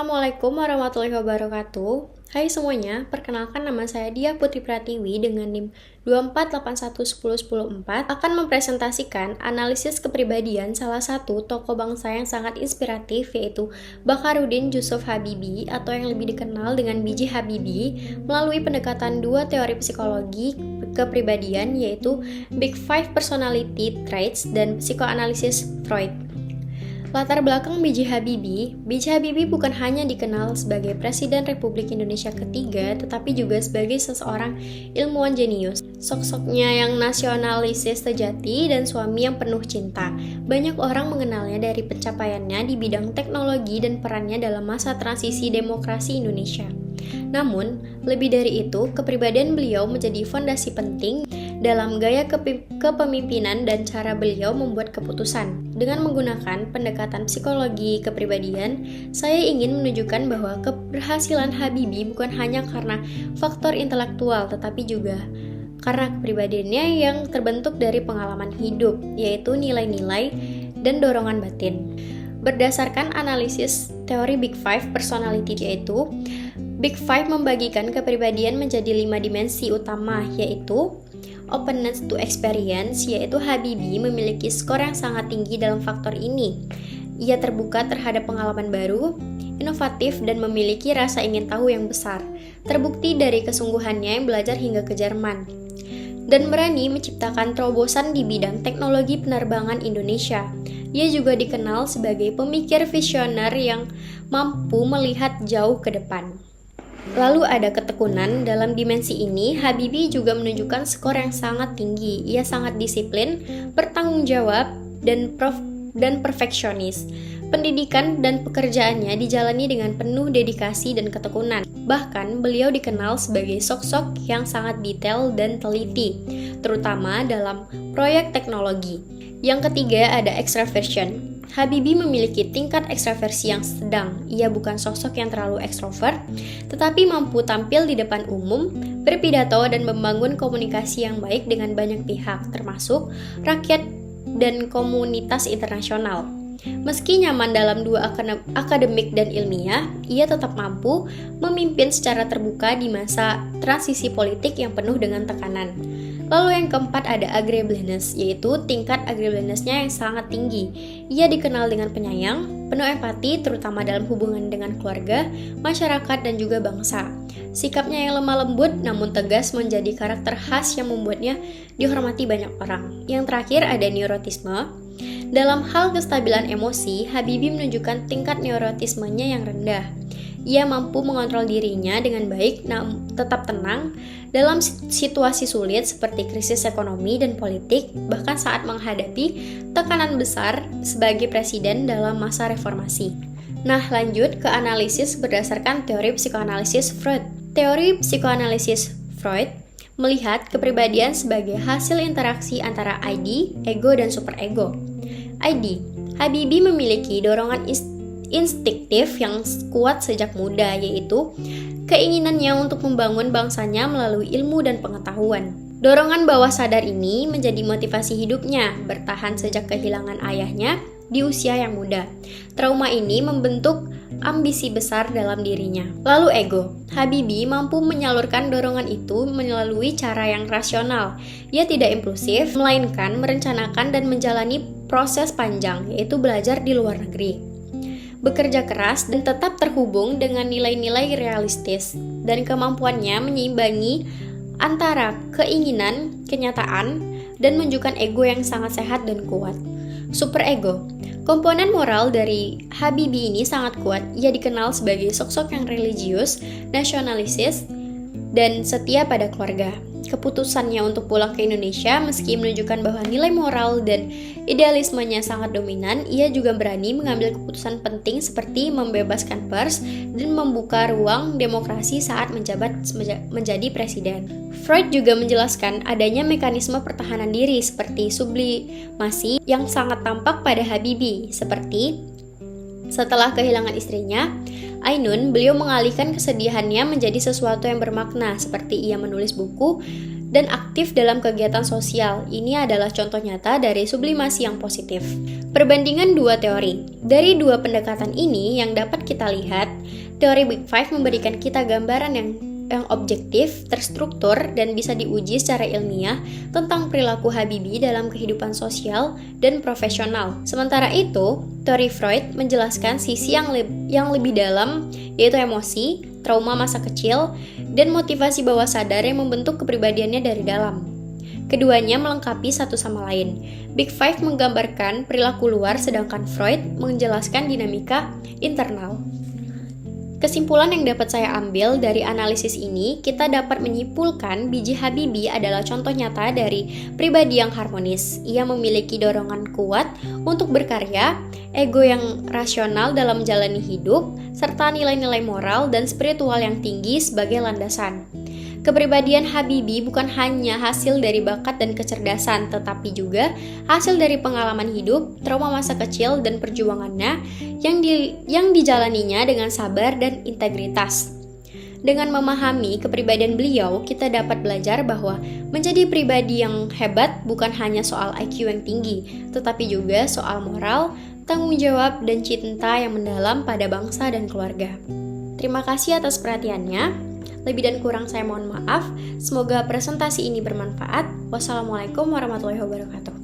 Assalamualaikum warahmatullahi wabarakatuh. Hai semuanya, perkenalkan nama saya Dia Putri Pratiwi dengan NIM 2481101004 akan mempresentasikan analisis kepribadian salah satu tokoh bangsa yang sangat inspiratif yaitu Bacharuddin Jusuf Habibie atau yang lebih dikenal dengan B.J. Habibie melalui pendekatan dua teori psikologi kepribadian yaitu Big Five Personality Traits dan psikoanalisis Freud. Latar belakang B.J. Habibie bukan hanya dikenal sebagai Presiden Republik Indonesia ketiga, tetapi juga sebagai seseorang ilmuwan jenius. Sosoknya yang nasionalis sejati dan suami yang penuh cinta. Banyak orang mengenalnya dari pencapaiannya di bidang teknologi dan perannya dalam masa transisi demokrasi Indonesia. Namun, lebih dari itu, kepribadian beliau menjadi fondasi penting dalam gaya kepemimpinan dan cara beliau membuat keputusan. Dengan menggunakan pendekatan psikologi kepribadian, saya ingin menunjukkan bahwa keberhasilan Habibie bukan hanya karena faktor intelektual, tetapi juga karena kepribadiannya yang terbentuk dari pengalaman hidup, yaitu nilai-nilai dan dorongan batin. Berdasarkan analisis teori Big Five Personality yaitu Big Five membagikan kepribadian menjadi 5 dimensi utama, yaitu openness to experience, yaitu Habibie memiliki skor yang sangat tinggi dalam faktor ini. Ia terbuka terhadap pengalaman baru, inovatif, dan memiliki rasa ingin tahu yang besar. Terbukti dari kesungguhannya yang belajar hingga ke Jerman. Dan berani menciptakan terobosan di bidang teknologi penerbangan Indonesia. Ia juga dikenal sebagai pemikir visioner yang mampu melihat jauh ke depan. Lalu ada ketekunan. Dalam dimensi ini, Habibie juga menunjukkan skor yang sangat tinggi. Ia sangat disiplin, bertanggung jawab, dan perfeksionis. Pendidikan dan pekerjaannya dijalani dengan penuh dedikasi dan ketekunan. Bahkan, beliau dikenal sebagai sosok yang sangat detail dan teliti, terutama dalam proyek teknologi. Yang ketiga ada extraversion. Habibie memiliki tingkat ekstraversi yang sedang. Ia bukan sosok yang terlalu ekstrovert, tetapi mampu tampil di depan umum, berpidato, dan membangun komunikasi yang baik dengan banyak pihak, termasuk rakyat dan komunitas internasional. Meski nyaman dalam dua akademik dan ilmiah, ia tetap mampu memimpin secara terbuka di masa transisi politik yang penuh dengan tekanan. Lalu yang keempat ada agreeableness, yaitu tingkat agreeableness-nya yang sangat tinggi. Ia dikenal dengan penyayang, penuh empati, terutama dalam hubungan dengan keluarga, masyarakat, dan juga bangsa. Sikapnya yang lemah lembut namun tegas menjadi karakter khas yang membuatnya dihormati banyak orang. Yang terakhir ada neurotisme. Dalam hal kestabilan emosi, Habibie menunjukkan tingkat neurotismenya yang rendah. Ia mampu mengontrol dirinya dengan baik, namun tetap tenang dalam situasi sulit seperti krisis ekonomi dan politik, bahkan saat menghadapi tekanan besar sebagai presiden dalam masa reformasi. Nah, lanjut ke analisis berdasarkan teori psikoanalisis Freud. Teori psikoanalisis Freud melihat kepribadian sebagai hasil interaksi antara ID, ego, dan superego. ID, Habibie memiliki dorongan instiktif yang kuat sejak muda, yaitu keinginannya untuk membangun bangsanya melalui ilmu dan pengetahuan. Dorongan bawah sadar ini menjadi motivasi hidupnya, bertahan sejak kehilangan ayahnya di usia yang muda. Trauma ini membentuk ambisi besar dalam dirinya. Lalu ego, Habibie mampu menyalurkan dorongan itu melalui cara yang rasional. Ia tidak impulsif, melainkan merencanakan dan menjalani proses panjang, yaitu belajar di luar negeri. Bekerja keras dan tetap terhubung dengan nilai-nilai realistis dan kemampuannya menyeimbangi antara keinginan, kenyataan, dan menunjukkan ego yang sangat sehat dan kuat. Superego, komponen moral dari Habibie ini sangat kuat. Ia dikenal sebagai sosok yang religius, nasionalis, dan setia pada keluarga. Keputusannya untuk pulang ke Indonesia meski menunjukkan bahwa nilai moral dan idealismenya sangat dominan, ia juga berani mengambil keputusan penting seperti membebaskan pers dan membuka ruang demokrasi saat menjadi presiden. Freud juga menjelaskan adanya mekanisme pertahanan diri seperti sublimasi yang sangat tampak pada Habibie, seperti setelah kehilangan istrinya, Ainun, beliau mengalihkan kesedihannya menjadi sesuatu yang bermakna, seperti ia menulis buku dan aktif dalam kegiatan sosial. Ini adalah contoh nyata dari sublimasi yang positif. Perbandingan dua teori. Dari dua pendekatan ini yang dapat kita lihat, teori Big Five memberikan kita gambaran yang objektif, terstruktur, dan bisa diuji secara ilmiah tentang perilaku Habibie dalam kehidupan sosial dan profesional. Sementara itu, teori Freud menjelaskan sisi yang lebih dalam, yaitu emosi, trauma masa kecil, dan motivasi bawah sadar yang membentuk kepribadiannya dari dalam. Keduanya melengkapi satu sama lain. Big Five menggambarkan perilaku luar, sedangkan Freud menjelaskan dinamika internal. Kesimpulan yang dapat saya ambil dari analisis ini, kita dapat menyimpulkan B.J. Habibie adalah contoh nyata dari pribadi yang harmonis. Ia memiliki dorongan kuat untuk berkarya, ego yang rasional dalam menjalani hidup, serta nilai-nilai moral dan spiritual yang tinggi sebagai landasan. Kepribadian Habibie bukan hanya hasil dari bakat dan kecerdasan, tetapi juga hasil dari pengalaman hidup, trauma masa kecil, dan perjuangannya yang dijalaninya dengan sabar dan integritas. Dengan memahami kepribadian beliau, kita dapat belajar bahwa menjadi pribadi yang hebat bukan hanya soal IQ yang tinggi, tetapi juga soal moral, tanggung jawab, dan cinta yang mendalam pada bangsa dan keluarga. Terima kasih atas perhatiannya. Lebih dan kurang saya mohon maaf. Semoga presentasi ini bermanfaat. Wassalamualaikum warahmatullahi wabarakatuh.